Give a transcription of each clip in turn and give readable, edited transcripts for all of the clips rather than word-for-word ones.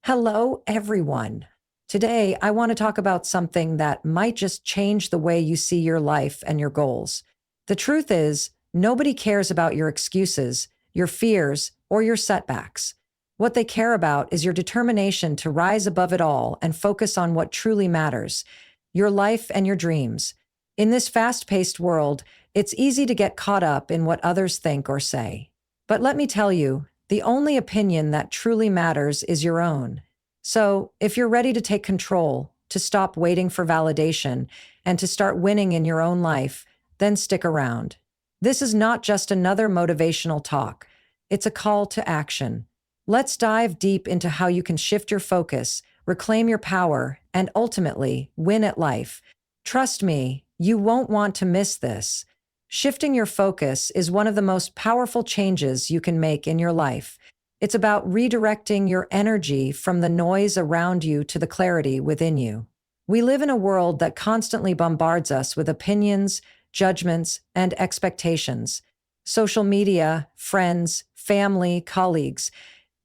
Hello, everyone. Today, I want to talk about something that might just change the way you see your life and your goals. The truth is, nobody cares about your excuses, your fears, or your setbacks. What they care about is your determination to rise above it all and focus on what truly matters, your life and your dreams. In this fast-paced world, it's easy to get caught up in what others think or say. But let me tell you, the only opinion that truly matters is your own. So, if you're ready to take control, to stop waiting for validation, and to start winning in your own life, then stick around. This is not just another motivational talk. It's a call to action. Let's dive deep into how you can shift your focus, reclaim your power, and ultimately win at life. Trust me, you won't want to miss this. Shifting your focus is one of the most powerful changes you can make in your life. It's about redirecting your energy from the noise around you to the clarity within you. We live in a world that constantly bombards us with opinions, judgments, and expectations. Social media, friends, family, colleagues,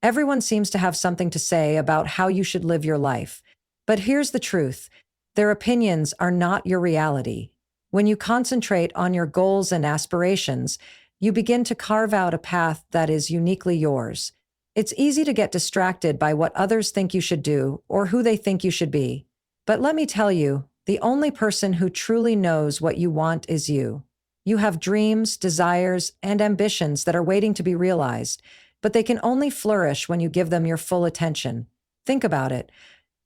everyone seems to have something to say about how you should live your life. But here's the truth: their opinions are not your reality. When you concentrate on your goals and aspirations, you begin to carve out a path that is uniquely yours. It's easy to get distracted by what others think you should do or who they think you should be. But let me tell you, the only person who truly knows what you want is you. You have dreams, desires, and ambitions that are waiting to be realized, but they can only flourish when you give them your full attention. Think about it.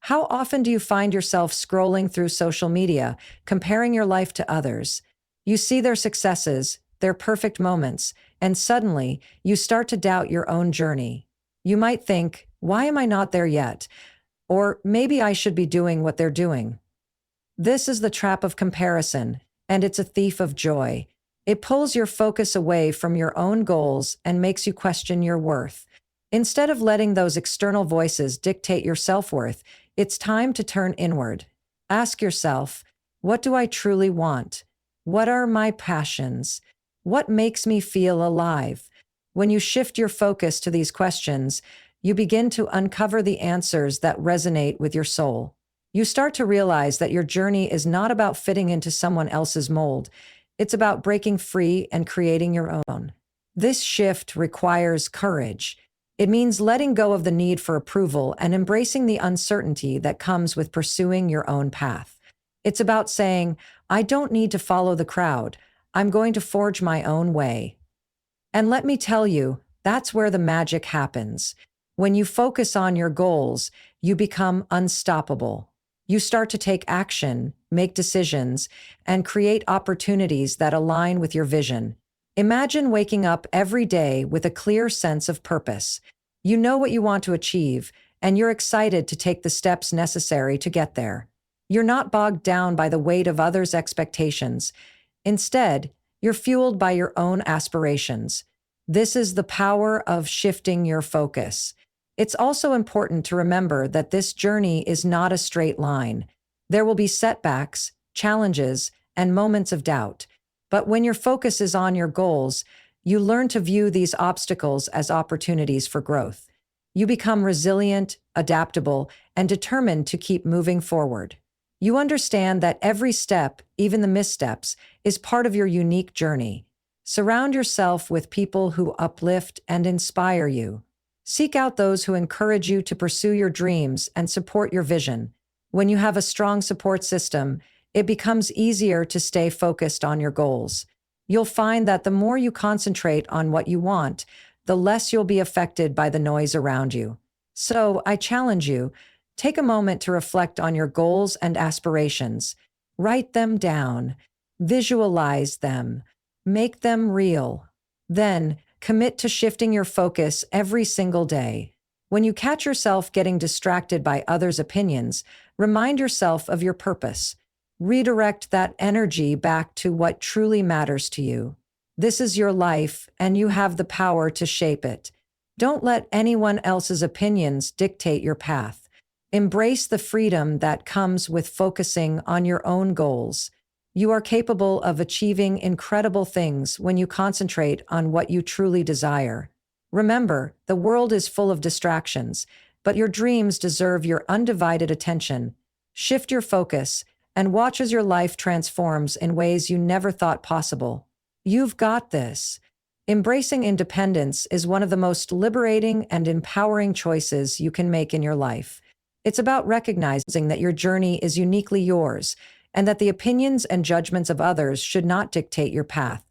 How often do you find yourself scrolling through social media, comparing your life to others? You see their successes, their perfect moments, and suddenly you start to doubt your own journey. You might think, why am I not there yet? Or maybe I should be doing what they're doing. This is the trap of comparison, and it's a thief of joy. It pulls your focus away from your own goals and makes you question your worth. Instead of letting those external voices dictate your self-worth, it's time to turn inward. Ask yourself, what do I truly want? What are my passions? What makes me feel alive? When you shift your focus to these questions, you begin to uncover the answers that resonate with your soul. You start to realize that your journey is not about fitting into someone else's mold. It's about breaking free and creating your own. This shift requires courage. It means letting go of the need for approval and embracing the uncertainty that comes with pursuing your own path. It's about saying, I don't need to follow the crowd. I'm going to forge my own way. And let me tell you, that's where the magic happens. When you focus on your goals, you become unstoppable. You start to take action, make decisions, and create opportunities that align with your vision. Imagine waking up every day with a clear sense of purpose. You know what you want to achieve, and you're excited to take the steps necessary to get there. You're not bogged down by the weight of others' expectations. Instead, you're fueled by your own aspirations. This is the power of shifting your focus. It's also important to remember that this journey is not a straight line. There will be setbacks, challenges, and moments of doubt. But when your focus is on your goals, you learn to view these obstacles as opportunities for growth. You become resilient, adaptable, and determined to keep moving forward. You understand that every step, even the missteps, is part of your unique journey. Surround yourself with people who uplift and inspire you. Seek out those who encourage you to pursue your dreams and support your vision. When you have a strong support system, it becomes easier to stay focused on your goals. You'll find that the more you concentrate on what you want, the less you'll be affected by the noise around you. So, I challenge you, take a moment to reflect on your goals and aspirations. Write them down. Visualize them. Make them real. Then, commit to shifting your focus every single day. When you catch yourself getting distracted by others' opinions, remind yourself of your purpose. Redirect that energy back to what truly matters to you. This is your life, and you have the power to shape it. Don't let anyone else's opinions dictate your path. Embrace the freedom that comes with focusing on your own goals. You are capable of achieving incredible things when you concentrate on what you truly desire. Remember, the world is full of distractions. but your dreams deserve your undivided attention. Shift your focus and watch as your life transforms in ways you never thought possible. You've got this. Embracing independence is one of the most liberating and empowering choices you can make in your life. It's about recognizing that your journey is uniquely yours and that the opinions and judgments of others should not dictate your path.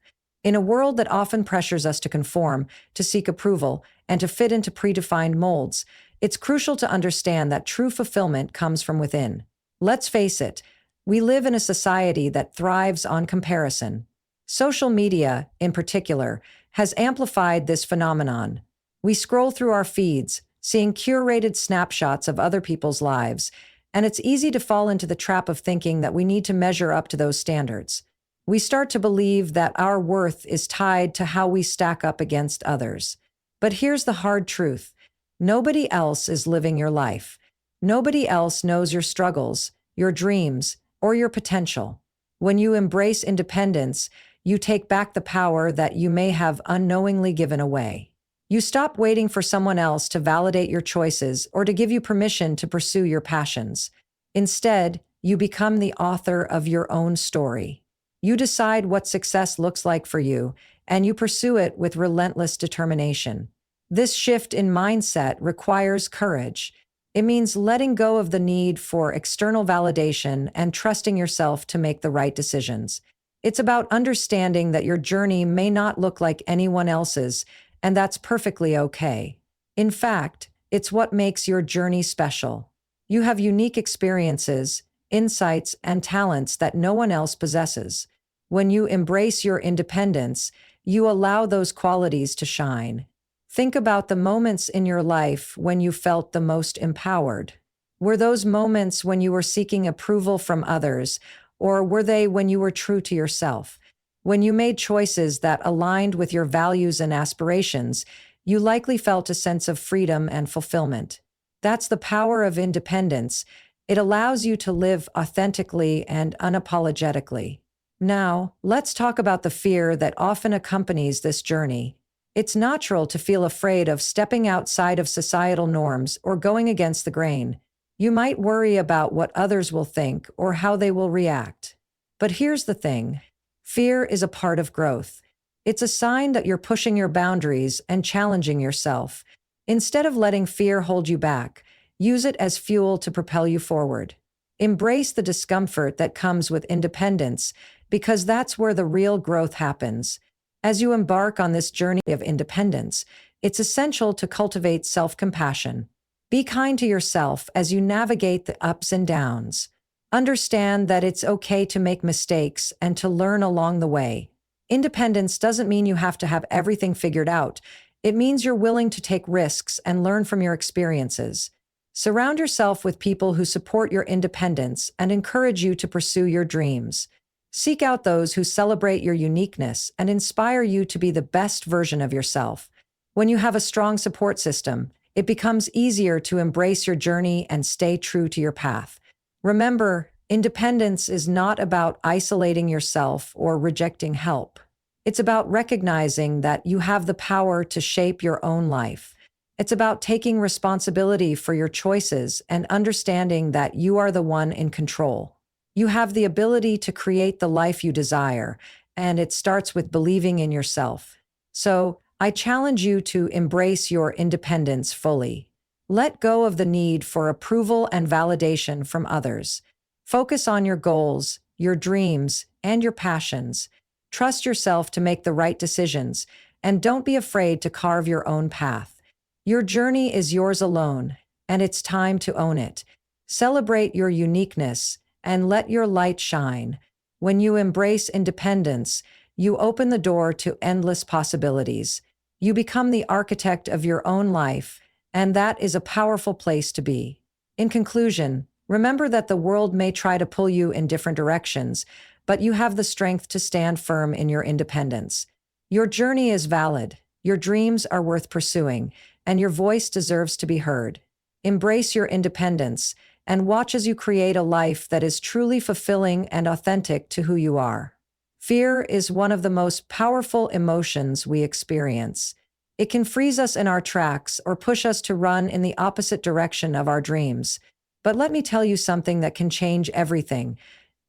In a world that often pressures us to conform, to seek approval, and to fit into predefined molds, it's crucial to understand that true fulfillment comes from within. Let's face it, we live in a society that thrives on comparison. Social media, in particular, has amplified this phenomenon. We scroll through our feeds, seeing curated snapshots of other people's lives, and it's easy to fall into the trap of thinking that we need to measure up to those standards. We start to believe that our worth is tied to how we stack up against others. But here's the hard truth. Nobody else is living your life. Nobody else knows your struggles, your dreams, or your potential. When you embrace independence, you take back the power that you may have unknowingly given away. You stop waiting for someone else to validate your choices or to give you permission to pursue your passions. Instead, you become the author of your own story. You decide what success looks like for you, and you pursue it with relentless determination. This shift in mindset requires courage. It means letting go of the need for external validation and trusting yourself to make the right decisions. It's about understanding that your journey may not look like anyone else's, and that's perfectly okay. In fact, it's what makes your journey special. You have unique experiences, insights, and talents that no one else possesses. When you embrace your independence, you allow those qualities to shine. Think about the moments in your life when you felt the most empowered. Were those moments when you were seeking approval from others, or were they when you were true to yourself? When you made choices that aligned with your values and aspirations, you likely felt a sense of freedom and fulfillment. That's the power of independence. It allows you to live authentically and unapologetically. Now, let's talk about the fear that often accompanies this journey. It's natural to feel afraid of stepping outside of societal norms or going against the grain. You might worry about what others will think or how they will react. But here's the thing. Fear is a part of growth. It's a sign that you're pushing your boundaries and challenging yourself. Instead of letting fear hold you back, use it as fuel to propel you forward. Embrace the discomfort that comes with independence, because that's where the real growth happens. As you embark on this journey of independence, it's essential to cultivate self-compassion. Be kind to yourself as you navigate the ups and downs. Understand that it's okay to make mistakes and to learn along the way. Independence doesn't mean you have to have everything figured out. It means you're willing to take risks and learn from your experiences. Surround yourself with people who support your independence and encourage you to pursue your dreams. Seek out those who celebrate your uniqueness and inspire you to be the best version of yourself. When you have a strong support system, it becomes easier to embrace your journey and stay true to your path. Remember, independence is not about isolating yourself or rejecting help. It's about recognizing that you have the power to shape your own life. It's about taking responsibility for your choices and understanding that you are the one in control. You have the ability to create the life you desire, and it starts with believing in yourself. So, I challenge you to embrace your independence fully. Let go of the need for approval and validation from others. Focus on your goals, your dreams, and your passions. Trust yourself to make the right decisions, and don't be afraid to carve your own path. Your journey is yours alone, and it's time to own it. Celebrate your uniqueness and let your light shine. When you embrace independence, you open the door to endless possibilities. You become the architect of your own life, and that is a powerful place to be. In conclusion, remember that the world may try to pull you in different directions, but you have the strength to stand firm in your independence. Your journey is valid, your dreams are worth pursuing, and your voice deserves to be heard. Embrace your independence and watch as you create a life that is truly fulfilling and authentic to who you are. Fear is one of the most powerful emotions we experience. It can freeze us in our tracks or push us to run in the opposite direction of our dreams. But let me tell you something that can change everything.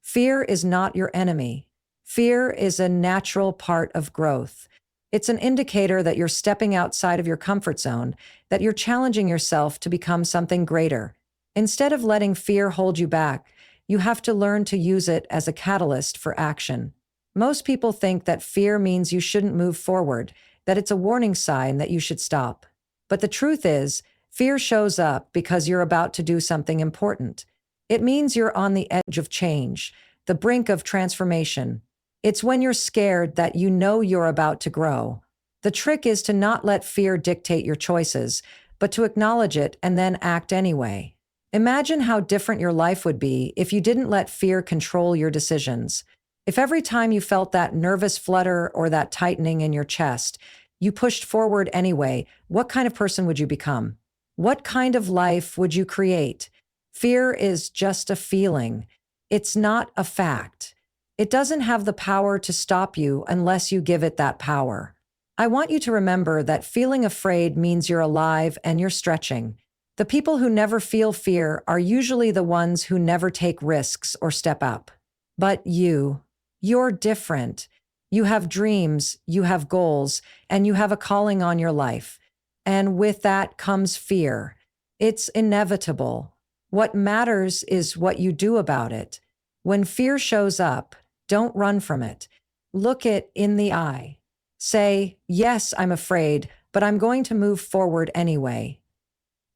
Fear is not your enemy. Fear is a natural part of growth. It's an indicator that you're stepping outside of your comfort zone, that you're challenging yourself to become something greater. Instead of letting fear hold you back, you have to learn to use it as a catalyst for action. Most people think that fear means you shouldn't move forward, that it's a warning sign that you should stop. But the truth is, fear shows up because you're about to do something important. It means you're on the edge of change, the brink of transformation. It's when you're scared that you know you're about to grow. The trick is to not let fear dictate your choices, but to acknowledge it and then act anyway. Imagine how different your life would be if you didn't let fear control your decisions. If every time you felt that nervous flutter or that tightening in your chest, you pushed forward anyway, what kind of person would you become? What kind of life would you create? Fear is just a feeling. It's not a fact. It doesn't have the power to stop you unless you give it that power. I want you to remember that feeling afraid means you're alive and you're stretching. The people who never feel fear are usually the ones who never take risks or step up. But you're different. You have dreams, you have goals, and you have a calling on your life. And with that comes fear. It's inevitable. What matters is what you do about it. When fear shows up, don't run from it. Look it in the eye. Say, yes, I'm afraid, but I'm going to move forward anyway.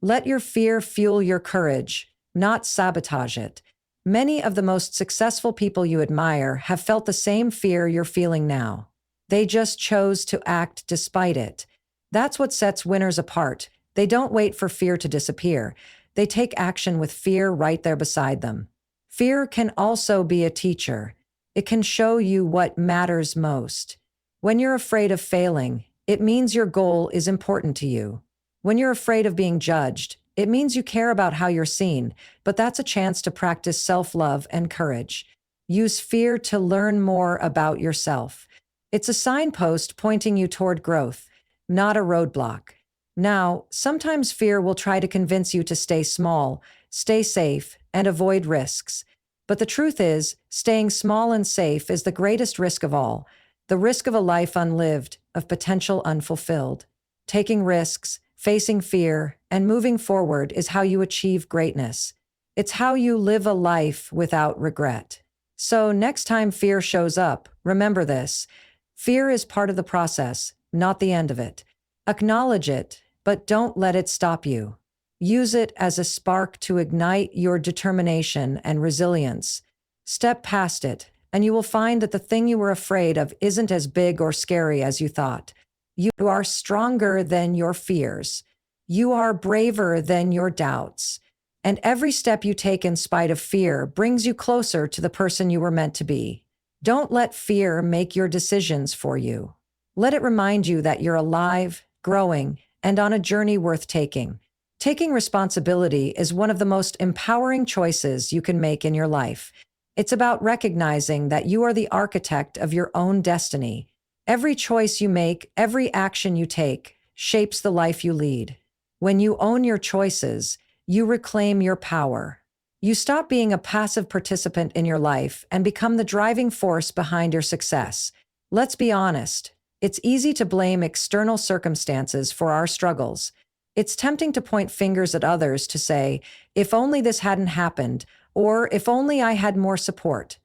Let your fear fuel your courage, not sabotage it. Many of the most successful people you admire have felt the same fear you're feeling now. They just chose to act despite it. That's what sets winners apart. They don't wait for fear to disappear. They take action with fear right there beside them. Fear can also be a teacher. It can show you what matters most. When you're afraid of failing, it means your goal is important to you. When you're afraid of being judged, it means you care about how you're seen, but that's a chance to practice self-love and courage. Use fear to learn more about yourself. It's a signpost pointing you toward growth, not a roadblock. Now, sometimes fear will try to convince you to stay small, stay safe, and avoid risks. But the truth is, staying small and safe is the greatest risk of all, the risk of a life unlived, of potential unfulfilled. Taking risks, facing fear, and moving forward is how you achieve greatness. It's how you live a life without regret. So next time fear shows up, remember this. Fear is part of the process, not the end of it. Acknowledge it, but don't let it stop you. Use it as a spark to ignite your determination and resilience. Step past it, and you will find that the thing you were afraid of isn't as big or scary as you thought. You are stronger than your fears. You are braver than your doubts. And every step you take in spite of fear brings you closer to the person you were meant to be. Don't let fear make your decisions for you. Let it remind you that you're alive, growing, and on a journey worth taking. Taking responsibility is one of the most empowering choices you can make in your life. It's about recognizing that you are the architect of your own destiny. Every choice you make, every action you take, shapes the life you lead. When you own your choices, you reclaim your power. You stop being a passive participant in your life and become the driving force behind your success. Let's be honest. It's easy to blame external circumstances for our struggles. It's tempting to point fingers at others to say, if only this hadn't happened, or if only I had more support.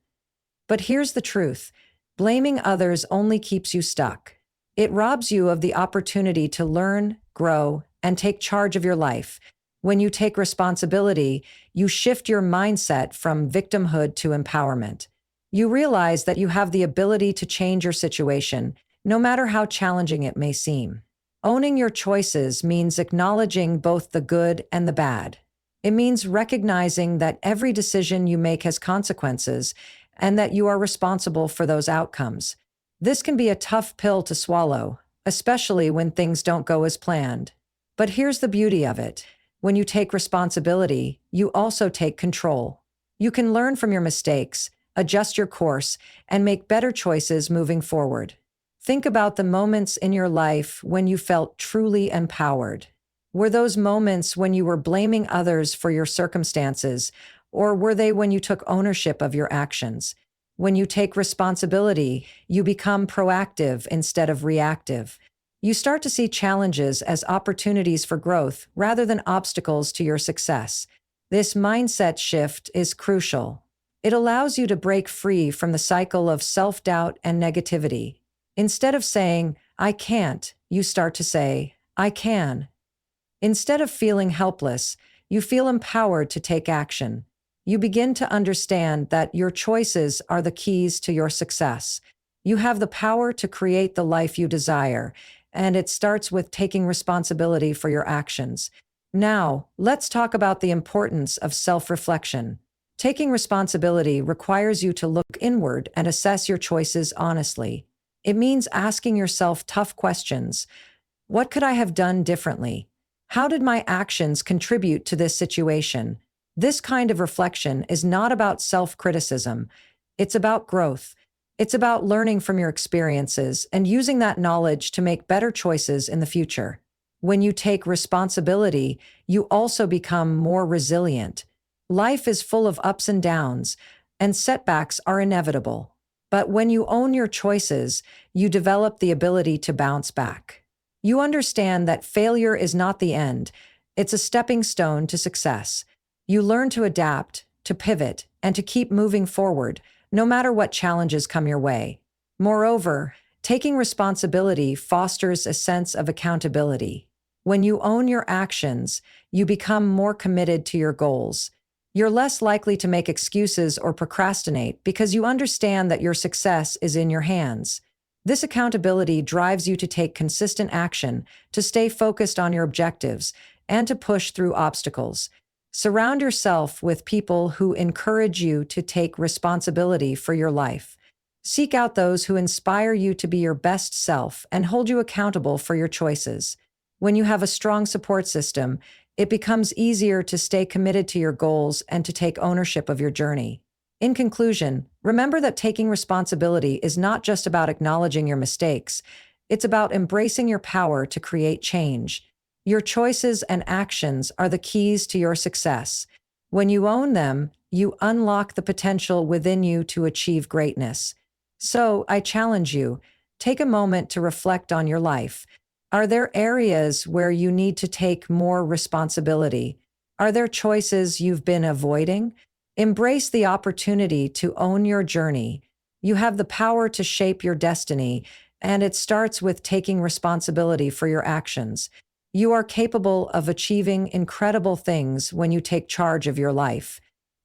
But here's the truth. Blaming others only keeps you stuck. It robs you of the opportunity to learn, grow, and take charge of your life. When you take responsibility, you shift your mindset from victimhood to empowerment. You realize that you have the ability to change your situation, no matter how challenging it may seem. Owning your choices means acknowledging both the good and the bad. It means recognizing that every decision you make has consequences and that you are responsible for those outcomes. This can be a tough pill to swallow, especially when things don't go as planned. But here's the beauty of it. When you take responsibility, you also take control. You can learn from your mistakes, adjust your course, and make better choices moving forward. Think about the moments in your life when you felt truly empowered. Were those moments when you were blaming others for your circumstances, or were they when you took ownership of your actions? When you take responsibility, you become proactive instead of reactive. You start to see challenges as opportunities for growth rather than obstacles to your success. This mindset shift is crucial. It allows you to break free from the cycle of self-doubt and negativity. Instead of saying, I can't, you start to say, I can. Instead of feeling helpless, you feel empowered to take action. You begin to understand that your choices are the keys to your success. You have the power to create the life you desire, and it starts with taking responsibility for your actions. Now, let's talk about the importance of self-reflection. Taking responsibility requires you to look inward and assess your choices honestly. It means asking yourself tough questions. What could I have done differently? How did my actions contribute to this situation? This kind of reflection is not about self-criticism. It's about growth. It's about learning from your experiences and using that knowledge to make better choices in the future. When you take responsibility, you also become more resilient. Life is full of ups and downs, and setbacks are inevitable. But when you own your choices, you develop the ability to bounce back. You understand that failure is not the end. It's a stepping stone to success. You learn to adapt, to pivot, and to keep moving forward, no matter what challenges come your way. Moreover, taking responsibility fosters a sense of accountability. When you own your actions, you become more committed to your goals. You're less likely to make excuses or procrastinate because you understand that your success is in your hands. This accountability drives you to take consistent action, to stay focused on your objectives, and to push through obstacles. Surround yourself with people who encourage you to take responsibility for your life. Seek out those who inspire you to be your best self and hold you accountable for your choices. When you have a strong support system, it becomes easier to stay committed to your goals and to take ownership of your journey. In conclusion, remember that taking responsibility is not just about acknowledging your mistakes. It's about embracing your power to create change. Your choices and actions are the keys to your success. When you own them, you unlock the potential within you to achieve greatness. So, I challenge you, take a moment to reflect on your life. Are there areas where you need to take more responsibility? Are there choices you've been avoiding? Embrace the opportunity to own your journey. You have the power to shape your destiny, and it starts with taking responsibility for your actions. You are capable of achieving incredible things when you take charge of your life.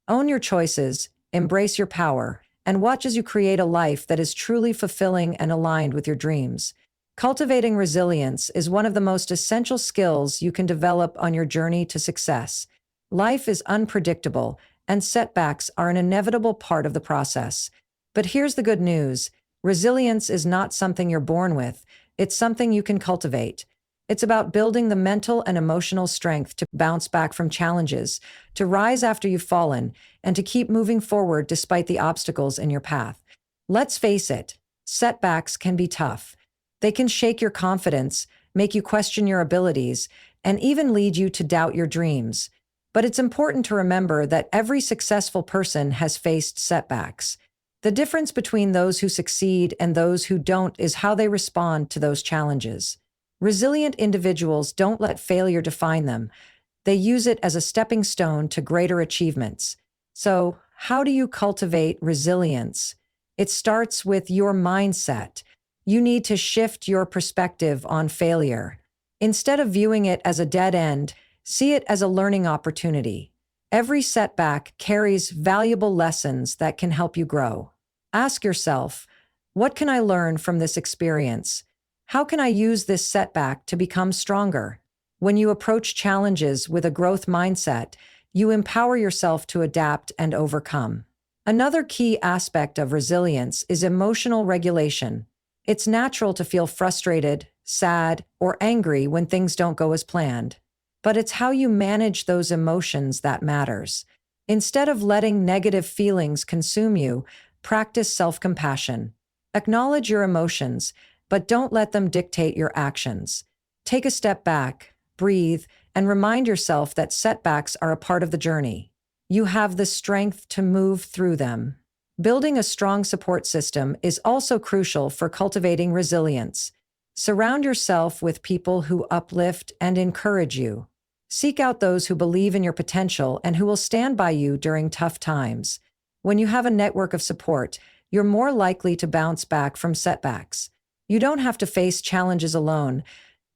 Own your choices, embrace your power, and watch as you create a life that is truly fulfilling and aligned with your dreams. Cultivating resilience is one of the most essential skills you can develop on your journey to success. Life is unpredictable, and setbacks are an inevitable part of the process. But here's the good news. Resilience is not something you're born with. It's something you can cultivate. It's about building the mental and emotional strength to bounce back from challenges, to rise after you've fallen, and to keep moving forward despite the obstacles in your path. Let's face it, setbacks can be tough. They can shake your confidence, make you question your abilities, and even lead you to doubt your dreams. But it's important to remember that every successful person has faced setbacks. The difference between those who succeed and those who don't is how they respond to those challenges. Resilient individuals don't let failure define them. They use it as a stepping stone to greater achievements. So, how do you cultivate resilience? It starts with your mindset. You need to shift your perspective on failure. Instead of viewing it as a dead end, see it as a learning opportunity. Every setback carries valuable lessons that can help you grow. Ask yourself, what can I learn from this experience? How can I use this setback to become stronger? When you approach challenges with a growth mindset, you empower yourself to adapt and overcome. Another key aspect of resilience is emotional regulation. It's natural to feel frustrated, sad, or angry when things don't go as planned. But it's how you manage those emotions that matters. Instead of letting negative feelings consume you, practice self-compassion. Acknowledge your emotions, but don't let them dictate your actions. Take a step back, breathe, and remind yourself that setbacks are a part of the journey. You have the strength to move through them. Building a strong support system is also crucial for cultivating resilience. Surround yourself with people who uplift and encourage you. Seek out those who believe in your potential and who will stand by you during tough times. When you have a network of support, you're more likely to bounce back from setbacks. You don't have to face challenges alone.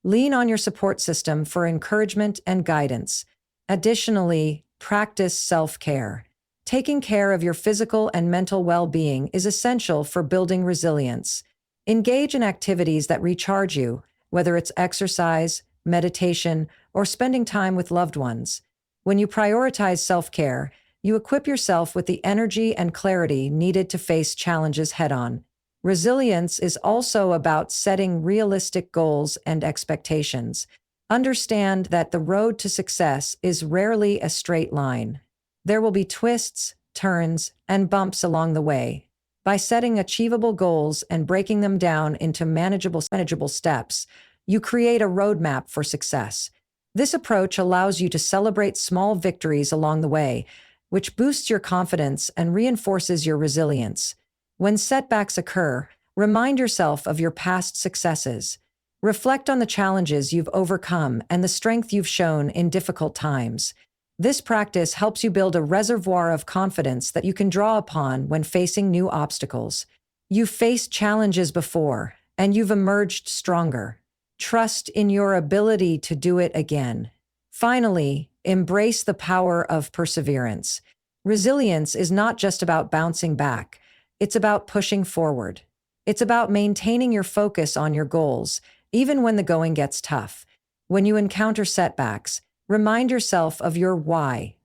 Lean on your support system for encouragement and guidance. Additionally, practice self-care. Taking care of your physical and mental well-being is essential for building resilience. Engage in activities that recharge you, whether it's exercise, meditation, or spending time with loved ones. When you prioritize self-care, you equip yourself with the energy and clarity needed to face challenges head-on. Resilience is also about setting realistic goals and expectations. Understand that the road to success is rarely a straight line. There will be twists, turns, and bumps along the way. By setting achievable goals and breaking them down into manageable steps, you create a roadmap for success. This approach allows you to celebrate small victories along the way, which boosts your confidence and reinforces your resilience. When setbacks occur, remind yourself of your past successes. Reflect on the challenges you've overcome and the strength you've shown in difficult times. This practice helps you build a reservoir of confidence that you can draw upon when facing new obstacles. You've faced challenges before, and you've emerged stronger. Trust in your ability to do it again. Finally, embrace the power of perseverance. Resilience is not just about bouncing back. It's about pushing forward. It's about maintaining your focus on your goals, even when the going gets tough. When you encounter setbacks, remind yourself of your why.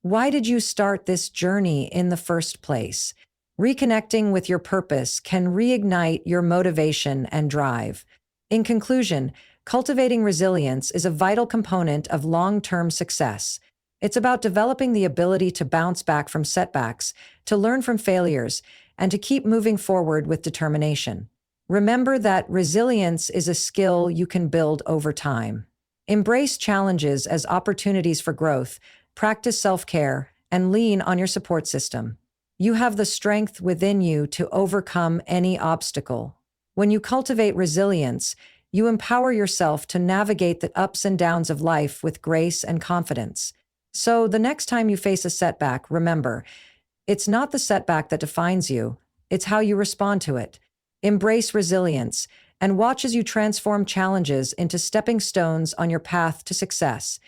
Why did you start this journey in the first place? Reconnecting with your purpose can reignite your motivation and drive. In conclusion, cultivating resilience is a vital component of long-term success. It's about developing the ability to bounce back from setbacks, to learn from failures, and to keep moving forward with determination. Remember that resilience is a skill you can build over time. Embrace challenges as opportunities for growth, practice self-care, and lean on your support system. You have the strength within you to overcome any obstacle. When you cultivate resilience, you empower yourself to navigate the ups and downs of life with grace and confidence. So the next time you face a setback, remember, it's not the setback that defines you, it's how you respond to it. Embrace resilience and watch as you transform challenges into stepping stones on your path to success.